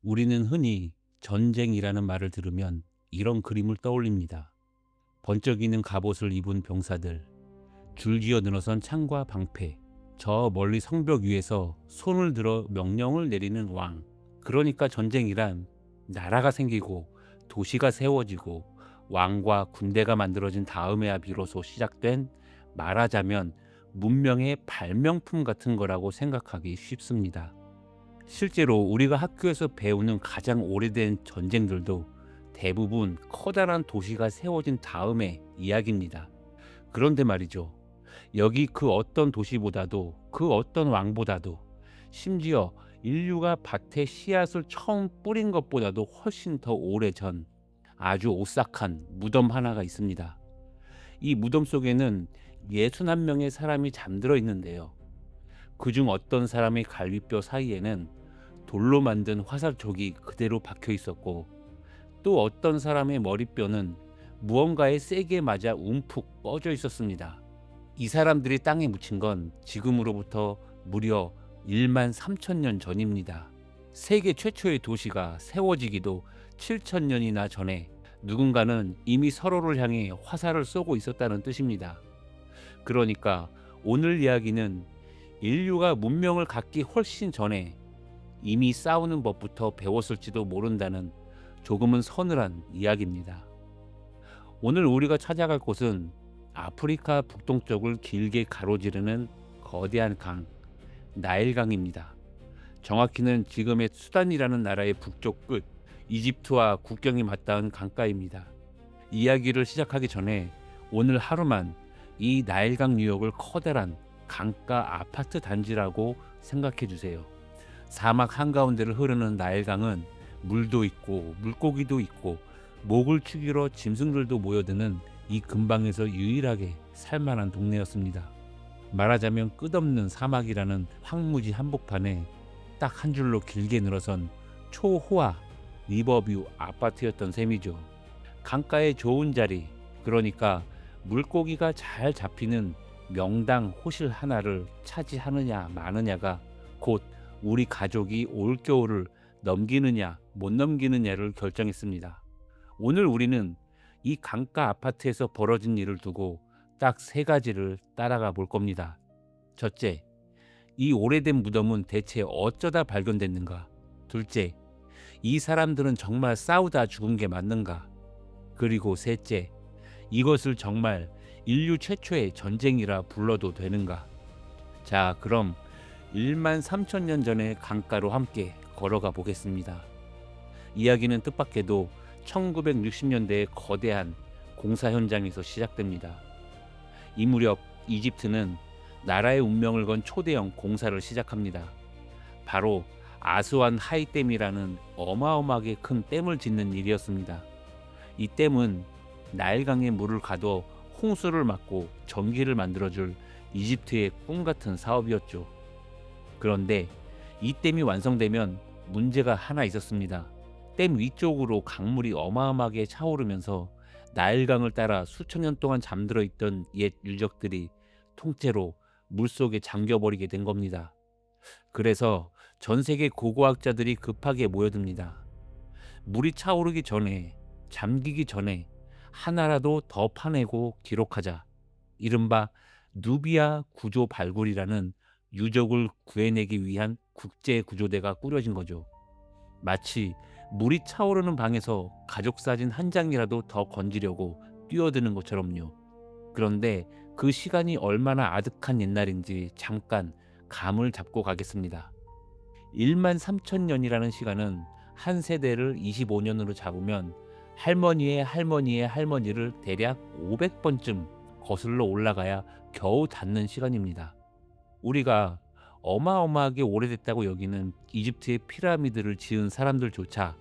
우리는 흔히 전쟁이라는 말을 들으면 이런 그림을 떠올립니다. 번쩍이는 갑옷을 입은 병사들, 줄기어 늘어선 창과 방패, 저 멀리 성벽 위에서 손을 들어 명령을 내리는 왕. 그러니까 전쟁이란 나라가 생기고 도시가 세워지고 왕과 군대가 만들어진 다음에야 비로소 시작된, 말하자면 문명의 발명품 같은 거라고 생각하기 쉽습니다. 실제로 우리가 학교에서 배우는 가장 오래된 전쟁들도 대부분 커다란 도시가 세워진 다음의 이야기입니다. 그런데 말이죠. 여기 그 어떤 도시보다도, 그 어떤 왕보다도, 심지어 인류가 밭에 씨앗을 처음 뿌린 것보다도 훨씬 더 오래전 아주 오싹한 무덤 하나가 있습니다. 이 무덤 속에는 61명의 사람이 잠들어 있는데요. 그중 어떤 사람의 갈비뼈 사이에는 돌로 만든 화살촉이 그대로 박혀 있었고, 또 어떤 사람의 머리뼈는 무언가에 세게 맞아 움푹 뻗어 있었습니다. 이 사람들이 땅에 묻힌 건 지금으로부터 무려 1만 3천 년 전입니다. 세계 최초의 도시가 세워지기도 7천 년이나 전에 누군가는 이미 서로를 향해 화살을 쏘고 있었다는 뜻입니다. 그러니까 오늘 이야기는 인류가 문명을 갖기 훨씬 전에 이미 싸우는 법부터 배웠을지도 모른다는 조금은 서늘한 이야기입니다. 오늘 우리가 찾아갈 곳은 아프리카 북동쪽을 길게 가로지르는 거대한 강, 나일강입니다. 정확히는 지금의 수단이라는 나라의 북쪽 끝, 이집트와 국경이 맞닿은 강가입니다. 이야기를 시작하기 전에 오늘 하루만 이 나일강 유역을 커다란 강가 아파트 단지라고 생각해 주세요. 사막 한가운데를 흐르는 나일강은 물도 있고 물고기도 있고 목을 축이러 짐승들도 모여드는 이 근방에서 유일하게 살만한 동네였습니다. 말하자면 끝없는 사막이라는 황무지 한복판에 딱 한 줄로 길게 늘어선 초호화 리버뷰 아파트였던 셈이죠. 강가의 좋은 자리, 그러니까 물고기가 잘 잡히는 명당 호실 하나를 차지하느냐 마느냐가 곧 우리 가족이 올겨울을 넘기느냐 못 넘기느냐를 결정했습니다. 오늘 우리는 이 강가 아파트에서 벌어진 일을 두고 딱 세 가지를 따라가 볼 겁니다. 첫째, 이 오래된 무덤은 대체 어쩌다 발견됐는가? 둘째, 이 사람들은 정말 싸우다 죽은 게 맞는가? 그리고 셋째, 이것을 정말 인류 최초의 전쟁이라 불러도 되는가? 자, 그럼 1만 3천 년 전의 강가로 함께 걸어가 보겠습니다. 이야기는 뜻밖에도 1960년대의 거대한 공사 현장에서 시작됩니다. 이 무렵 이집트는 나라의 운명을 건 초대형 공사를 시작합니다. 바로 아스완 하이댐이라는 어마어마하게 큰 댐을 짓는 일이었습니다. 이 댐은 나일강에 물을 가둬 홍수를 막고 전기를 만들어줄 이집트의 꿈같은 사업이었죠. 그런데 이 댐이 완성되면 문제가 하나 있었습니다. 댐 위쪽으로 강물이 어마어마하게 차오르면서 나일강을 따라 수천 년 동안 잠들어 있던 옛 유적들이 통째로 물속에 잠겨버리게 된 겁니다. 그래서 전 세계 고고학자들이 급하게 모여듭니다. 물이 차오르기 전에, 잠기기 전에 하나라도 더 파내고 기록하자. 이른바 누비아 구조 발굴이라는 유적을 구해내기 위한 국제 구조대가 꾸려진 거죠. 마치 물이 차오르는 방에서 가족 사진 한 장이라도 더 건지려고 뛰어드는 것처럼요. 그런데 그 시간이 얼마나 아득한 옛날인지 잠깐 감을 잡고 가겠습니다. 1만 3천 년이라는 시간은 한 세대를 25년으로 잡으면 할머니의 할머니의 할머니를 대략 500번쯤 거슬러 올라가야 겨우 닿는 시간입니다. 우리가 어마어마하게 오래됐다고 여기는 이집트의 피라미드를 지은 사람들조차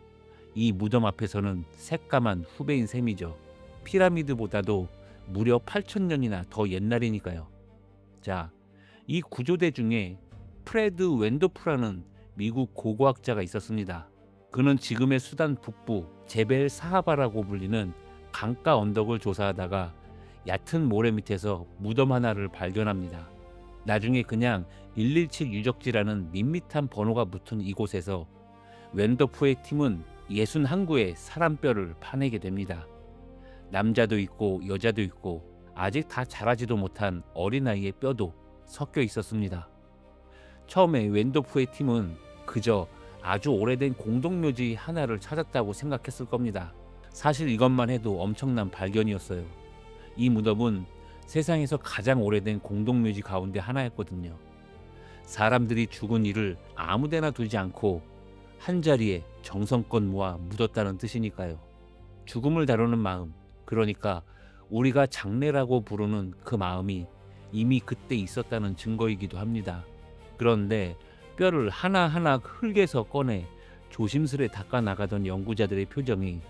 이 무덤 앞에서는 새까만 후배인 셈이죠. 피라미드보다도 무려 8,000년이나 더 옛날이니까요. 자, 이 구조대 중에 프레드 웬도프라는 미국 고고학자가 있었습니다. 그는 지금의 수단 북부 제벨 사하바라고 불리는 강가 언덕을 조사하다가 얕은 모래 밑에서 무덤 하나를 발견합니다. 나중에 그냥 117 유적지라는 밋밋한 번호가 붙은 이곳에서 웬더프의 팀은 61구의 사람 뼈를 파내게 됩니다. 남자도 있고 여자도 있고 아직 다 자라지도 못한 어린아이의 뼈도 섞여 있었습니다. 처음에 웬도프의 팀은 그저 아주 오래된 공동묘지 하나를 찾았다고 생각했을 겁니다. 사실 이것만 해도 엄청난 발견이었어요. 이 무덤은 세상에서 가장 오래된 공동묘지 가운데 하나였거든요. 사람들이 죽은 이를 아무데나 두지 않고 한자리에 정성껏 모아 묻었다는 뜻이니까요. 죽음을 다루는 마음, 그러니까 우리가 장례라고 부르는 그 마음이 이미 그때 있었다는 증거이기도 합니다. 그런데 뼈를 하나하나 흙에서 꺼내 조심스레 닦아 나가던 연구자들의 표정이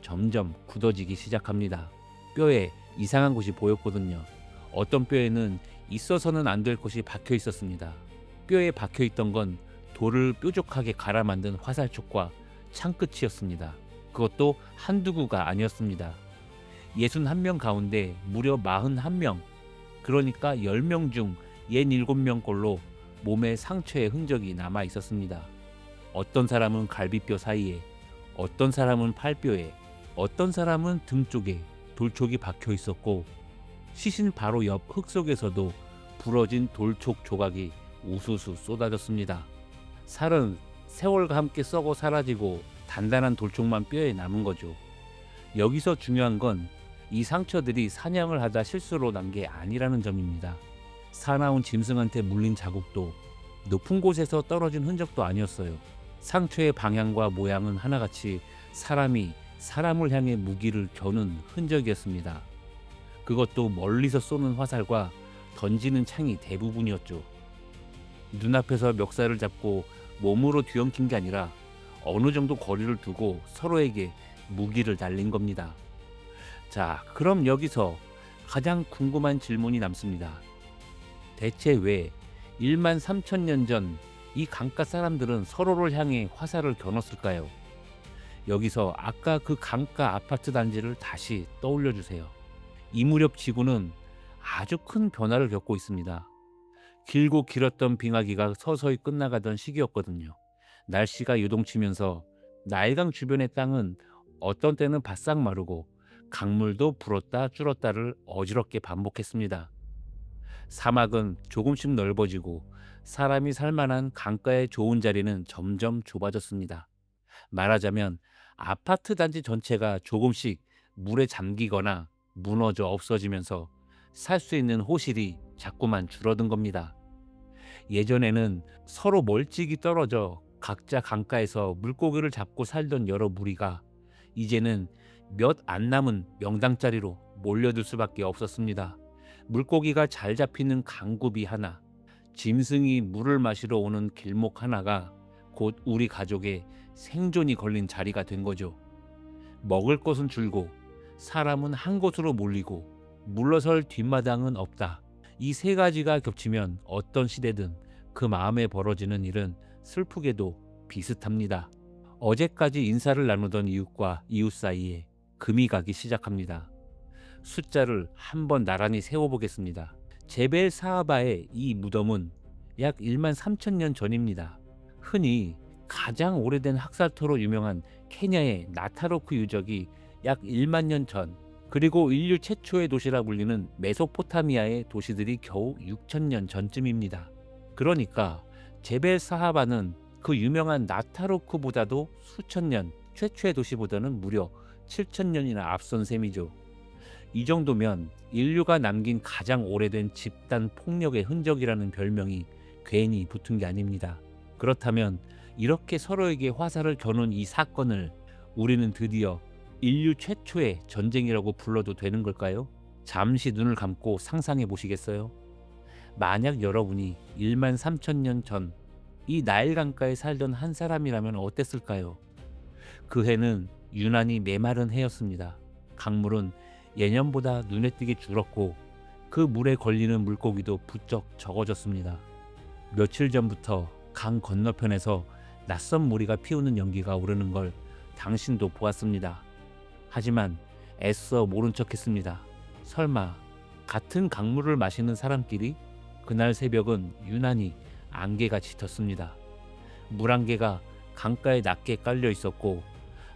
점점 굳어지기 시작합니다. 뼈에 이상한 곳이 보였거든요. 어떤 뼈에는 있어서는 안 될 것이 박혀 있었습니다. 뼈에 박혀 있던 건 돌을 뾰족하게 갈아 만든 화살촉과 창끝이었습니다. 그것도 한두 구가 아니었습니다. 61명 가운데 무려 41명, 그러니까 10명 중 67명 꼴로 몸에 상처의 흔적이 남아 있었습니다. 어떤 사람은 갈비뼈 사이에, 어떤 사람은 팔뼈에, 어떤 사람은 등 쪽에 돌촉이 박혀 있었고, 시신 바로 옆 흙 속에서도 부러진 돌촉 조각이 우수수 쏟아졌습니다. 살은 세월과 함께 썩어 사라지고 단단한 돌촉만 뼈에 남은 거죠. 여기서 중요한 건 이 상처들이 사냥을 하다 실수로 난 게 아니라는 점입니다. 사나운 짐승한테 물린 자국도 높은 곳에서 떨어진 흔적도 아니었어요. 상처의 방향과 모양은 하나같이 사람이 사람을 향해 무기를 겨눈 흔적이었습니다. 그것도 멀리서 쏘는 화살과 던지는 창이 대부분이었죠. 눈앞에서 멱살을 잡고 몸으로 뒤엉킨 게 아니라 어느 정도 거리를 두고 서로에게 무기를 날린 겁니다. 자, 그럼 여기서 가장 궁금한 질문이 남습니다. 대체 왜 1만 3천 년 전 이 강가 사람들은 서로를 향해 화살을 겨눴을까요? 여기서 아까 그 강가 아파트 단지를 다시 떠올려 주세요. 이 무렵 지구는 아주 큰 변화를 겪고 있습니다. 길고 길었던 빙하기가 서서히 끝나가던 시기였거든요. 날씨가 요동치면서 나일강 주변의 땅은 어떤 때는 바싹 마르고 강물도 불었다 줄었다를 어지럽게 반복했습니다. 사막은 조금씩 넓어지고 사람이 살만한 강가의 좋은 자리는 점점 좁아졌습니다. 말하자면 아파트 단지 전체가 조금씩 물에 잠기거나 무너져 없어지면서 살 수 있는 호실이 자꾸만 줄어든 겁니다. 예전에는 서로 멀찍이 떨어져 각자 강가에서 물고기를 잡고 살던 여러 무리가 이제는 몇 안 남은 명당짜리로 몰려들 수밖에 없었습니다. 물고기가 잘 잡히는 강구비 하나, 짐승이 물을 마시러 오는 길목 하나가 곧 우리 가족의 생존이 걸린 자리가 된 거죠. 먹을 것은 줄고 사람은 한 곳으로 몰리고 물러설 뒷마당은 없다. 이 세 가지가 겹치면 어떤 시대든 그 마음에 벌어지는 일은 슬프게도 비슷합니다. 어제까지 인사를 나누던 이웃과 이웃 사이에 금이 가기 시작합니다. 숫자를 한번 나란히 세워보겠습니다. 제벨 사하바의 이 무덤은 약 1만 3천 년 전입니다. 흔히 가장 오래된 학살터로 유명한 케냐의 나타로크 유적이 약 1만 년 전, 그리고 인류 최초의 도시라 불리는 메소포타미아의 도시들이 겨우 6천 년 전쯤입니다. 그러니까 제벨 사하바는 그 유명한 나타로크보다도 수천 년, 최초의 도시보다는 무려 7천 년이나 앞선 셈이죠. 이 정도면 인류가 남긴 가장 오래된 집단 폭력의 흔적이라는 별명이 괜히 붙은 게 아닙니다. 그렇다면 이렇게 서로에게 화살을 겨눈 이 사건을 우리는 드디어 인류 최초의 전쟁이라고 불러도 되는 걸까요? 잠시 눈을 감고 상상해 보시겠어요? 만약 여러분이 1만 3천 년 전 이 나일 강가에 살던 한 사람이라면 어땠을까요? 그 해는 유난히 메마른 해였습니다. 강물은 예년보다 눈에 띄게 줄었고 그 물에 걸리는 물고기도 부쩍 적어졌습니다. 며칠 전부터 강 건너편에서 낯선 무리가 피우는 연기가 오르는 걸 당신도 보았습니다. 하지만 애써 모른 척했습니다. 설마 같은 강물을 마시는 사람끼리? 그날 새벽은 유난히 안개가 짙었습니다. 물안개가 강가에 낮게 깔려 있었고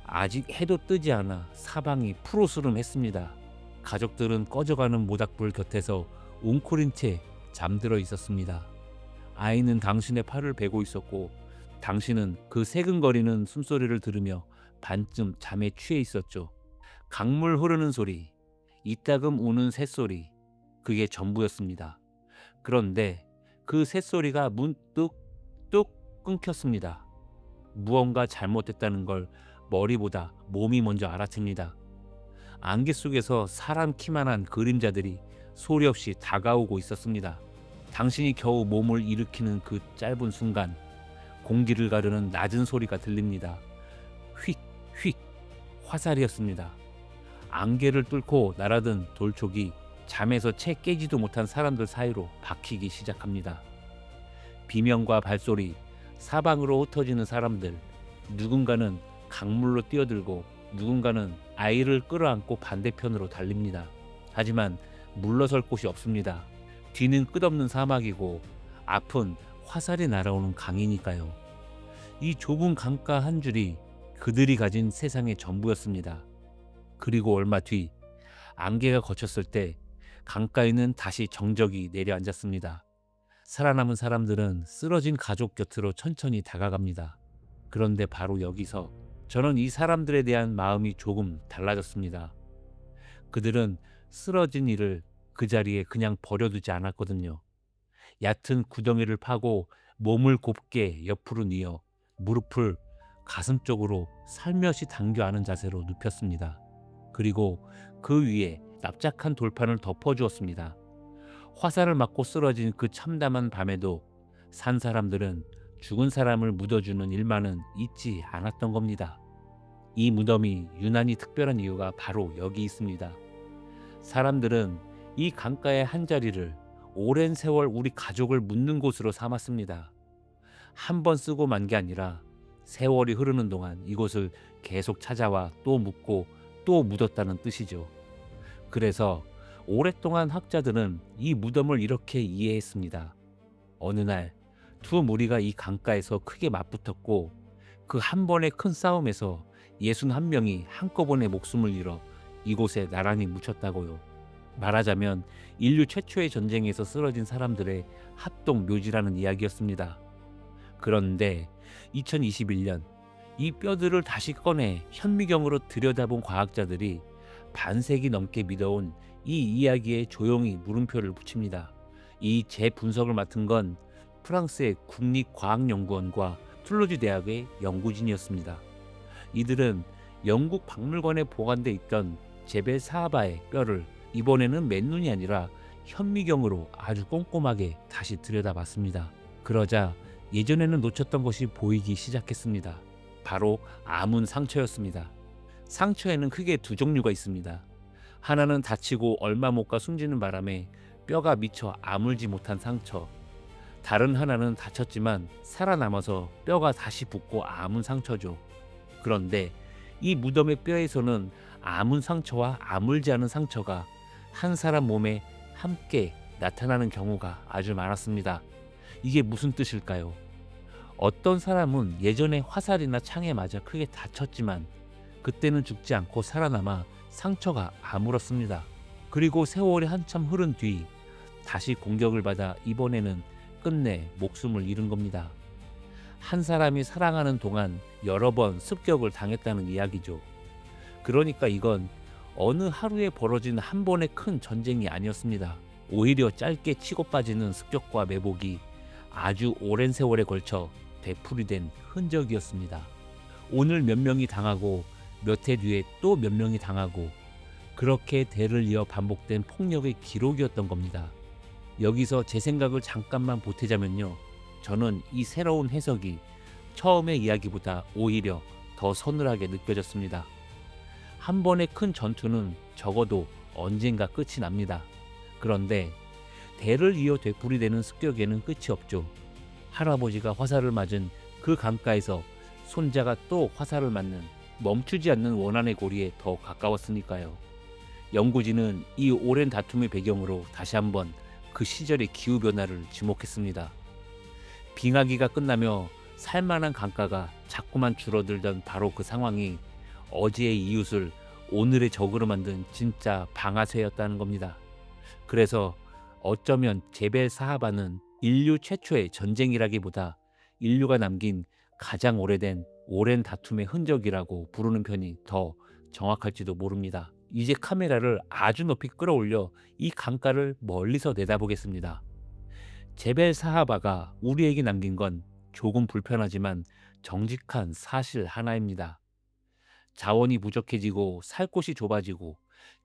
아직 해도 뜨지 않아 사방이 푸르스름했습니다. 가족들은 꺼져가는 모닥불 곁에서 웅크린 채 잠들어 있었습니다. 아이는 당신의 팔을 베고 있었고 당신은 그 새근거리는 숨소리를 들으며 반쯤 잠에 취해 있었죠. 강물 흐르는 소리, 이따금 우는 새소리, 그게 전부였습니다. 그런데 그 새소리가 문득 뚝 끊겼습니다. 무언가 잘못됐다는 걸 머리보다 몸이 먼저 알아챕니다. 안개 속에서 사람 키만한 그림자들이 소리 없이 다가오고 있었습니다. 당신이 겨우 몸을 일으키는 그 짧은 순간 공기를 가르는 낮은 소리가 들립니다. 휙, 휙, 화살이었습니다. 안개를 뚫고 날아든 돌촉이 잠에서 채 깨지도 못한 사람들 사이로 박히기 시작합니다. 비명과 발소리, 사방으로 흩어지는 사람들, 누군가는 강물로 뛰어들고 누군가는 아이를 끌어안고 반대편으로 달립니다. 하지만 물러설 곳이 없습니다. 뒤는 끝없는 사막이고 앞은 화살이 날아오는 강이니까요. 이 좁은 강가 한 줄이 그들이 가진 세상의 전부였습니다. 그리고 얼마 뒤 안개가 걷혔을 때 강가에는 다시 정적이 내려앉았습니다. 살아남은 사람들은 쓰러진 가족 곁으로 천천히 다가갑니다. 그런데 바로 여기서 저는 이 사람들에 대한 마음이 조금 달라졌습니다. 그들은 쓰러진 이를 그 자리에 그냥 버려두지 않았거든요. 얕은 구덩이를 파고 몸을 곱게 옆으로 뉘어 무릎을 가슴 쪽으로 살며시 당겨 안은 자세로 눕혔습니다. 그리고 그 위에 납작한 돌판을 덮어주었습니다. 화살을 맞고 쓰러진 그 참담한 밤에도 산 사람들은 죽은 사람을 묻어주는 일만은 잊지 않았던 겁니다. 이 무덤이 유난히 특별한 이유가 바로 여기 있습니다. 사람들은 이 강가의 한 자리를 오랜 세월 우리 가족을 묻는 곳으로 삼았습니다. 한 번 쓰고 만 게 아니라 세월이 흐르는 동안 이곳을 계속 찾아와 또 묻고 또 묻었다는 뜻이죠. 그래서 오랫동안 학자들은 이 무덤을 이렇게 이해했습니다. 어느 날 두 무리가 이 강가에서 크게 맞붙었고 그 한 번의 큰 싸움에서 61명이 한꺼번에 목숨을 잃어 이곳에 나란히 묻혔다고요. 말하자면 인류 최초의 전쟁에서 쓰러진 사람들의 합동 묘지라는 이야기였습니다. 그런데 2021년 이 뼈들을 다시 꺼내 현미경으로 들여다본 과학자들이 반세기 넘게 믿어온 이 이야기에 조용히 물음표를 붙입니다. 이 재분석을 맡은 건 프랑스의 국립과학연구원과 툴루즈 대학의 연구진이었습니다. 이들은 영국 박물관에 보관돼 있던 제벨 사하바의 뼈를 이번에는 맨눈이 아니라 현미경으로 아주 꼼꼼하게 다시 들여다봤습니다. 그러자 예전에는 놓쳤던 것이 보이기 시작했습니다. 바로 아문 상처였습니다. 상처에는 크게 두 종류가 있습니다. 하나는 다치고 얼마 못 가 숨지는 바람에 뼈가 미처 아물지 못한 상처, 다른 하나는 다쳤지만 살아남아서 뼈가 다시 붙고 아문 상처죠. 그런데 이 무덤의 뼈에서는 아문 상처와 아물지 않은 상처가 한 사람 몸에 함께 나타나는 경우가 아주 많았습니다. 이게 무슨 뜻일까요? 어떤 사람은 예전에 화살이나 창에 맞아 크게 다쳤지만 그때는 죽지 않고 살아남아 상처가 아물었습니다. 그리고 세월이 한참 흐른 뒤 다시 공격을 받아 이번에는 끝내 목숨을 잃은 겁니다. 한 사람이 살아가는 동안 여러 번 습격을 당했다는 이야기죠. 그러니까 이건 어느 하루에 벌어진 한 번의 큰 전쟁이 아니었습니다. 오히려 짧게 치고 빠지는 습격과 매복이 아주 오랜 세월에 걸쳐 되풀이된 흔적이었습니다. 오늘 몇 명이 당하고 몇 해 뒤에 또 몇 명이 당하고 그렇게 대를 이어 반복된 폭력의 기록이었던 겁니다. 여기서 제 생각을 잠깐만 보태자면요. 저는 이 새로운 해석이 처음의 이야기보다 오히려 더 서늘하게 느껴졌습니다. 한 번의 큰 전투는 적어도 언젠가 끝이 납니다. 그런데 대를 이어 되풀이되는 습격에는 끝이 없죠. 할아버지가 화살을 맞은 그 강가에서 손자가 또 화살을 맞는 멈추지 않는 원한의 고리에 더 가까웠으니까요. 연구진은 이 오랜 다툼의 배경으로 다시 한번 그 시절의 기후변화를 지목했습니다. 빙하기가 끝나며 살만한 강가가 자꾸만 줄어들던 바로 그 상황이 어제의 이웃을 오늘의 적으로 만든 진짜 방아쇠였다는 겁니다. 그래서 어쩌면 제벨 사하바는 인류 최초의 전쟁이라기보다 인류가 남긴 가장 오랜 다툼의 흔적이라고 부르는 편이 더 정확할지도 모릅니다. 이제 카메라를 아주 높이 끌어올려 이 강가를 멀리서 내다보겠습니다. 제벨 사하바가 우리에게 남긴 건 조금 불편하지만 정직한 사실 하나입니다. 자원이 부족해지고 살 곳이 좁아지고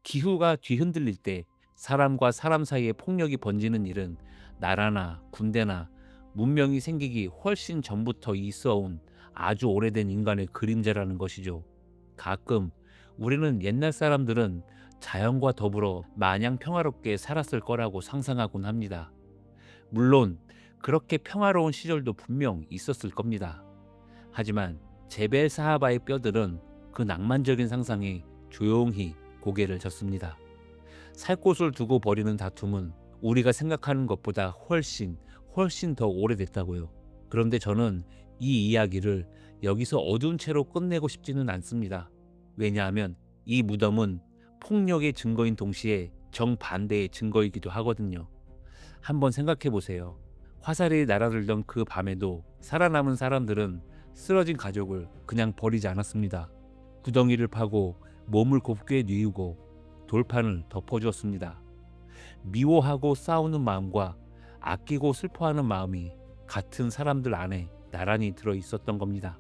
기후가 뒤흔들릴 때 사람과 사람 사이에 폭력이 번지는 일은 나라나 군대나 문명이 생기기 훨씬 전부터 있어온 아주 오래된 인간의 그림자라는 것이죠. 가끔 우리는 옛날 사람들은 자연과 더불어 마냥 평화롭게 살았을 거라고 상상하곤 합니다. 물론 그렇게 평화로운 시절도 분명 있었을 겁니다. 하지만 제벨 사하바의 뼈들은 그 낭만적인 상상에 조용히 고개를 젓습니다. 살 곳을 두고 벌이는 다툼은 우리가 생각하는 것보다 훨씬 더 오래됐다고요. 그런데 저는 이 이야기를 여기서 어두운 채로 끝내고 싶지는 않습니다. 왜냐하면 이 무덤은 폭력의 증거인 동시에 정반대의 증거이기도 하거든요. 한번 생각해 보세요. 화살이 날아들던 그 밤에도 살아남은 사람들은 쓰러진 가족을 그냥 버리지 않았습니다. 구덩이를 파고 몸을 곱게 뉘우고 돌판을 덮어주었습니다. 미워하고 싸우는 마음과 아끼고 슬퍼하는 마음이 같은 사람들 안에 나란히 들어 있었던 겁니다.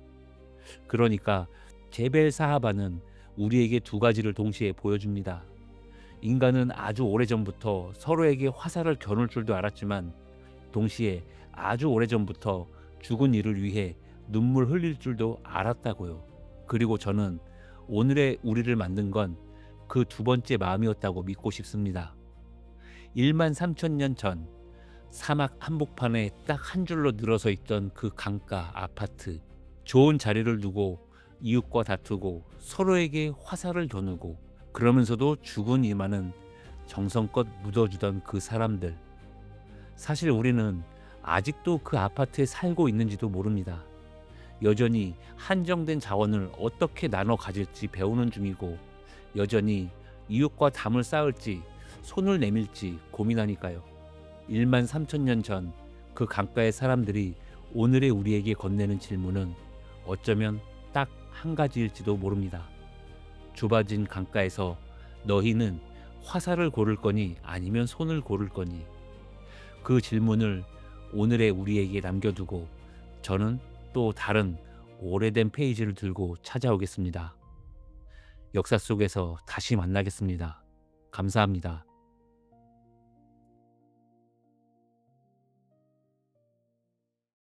그러니까 제벨 사하바는 우리에게 두 가지를 동시에 보여줍니다. 인간은 아주 오래전부터 서로에게 화살을 겨눌 줄도 알았지만 동시에 아주 오래전부터 죽은 이를 위해 눈물 흘릴 줄도 알았다고요. 그리고 저는 오늘의 우리를 만든 건 그 두 번째 마음이었다고 믿고 싶습니다. 1만 3천 년 전 사막 한복판에 딱 한 줄로 늘어서 있던 그 강가 아파트, 좋은 자리를 두고 이웃과 다투고 서로에게 화살을 겨누고 그러면서도 죽은 이마는 정성껏 묻어주던 그 사람들. 사실 우리는 아직도 그 아파트에 살고 있는지도 모릅니다. 여전히 한정된 자원을 어떻게 나눠 가질지 배우는 중이고 여전히 이웃과 담을 쌓을지 손을 내밀지 고민하니까요. 1만 3천 년 전 그 강가의 사람들이 오늘의 우리에게 건네는 질문은 어쩌면 딱 한 가지일지도 모릅니다. 좁아진 강가에서 너희는 화살을 고를 거니 아니면 손을 고를 거니? 그 질문을 오늘의 우리에게 남겨두고 저는 또 다른 오래된 페이지를 들고 찾아오겠습니다. 역사 속에서 다시 만나겠습니다. 감사합니다.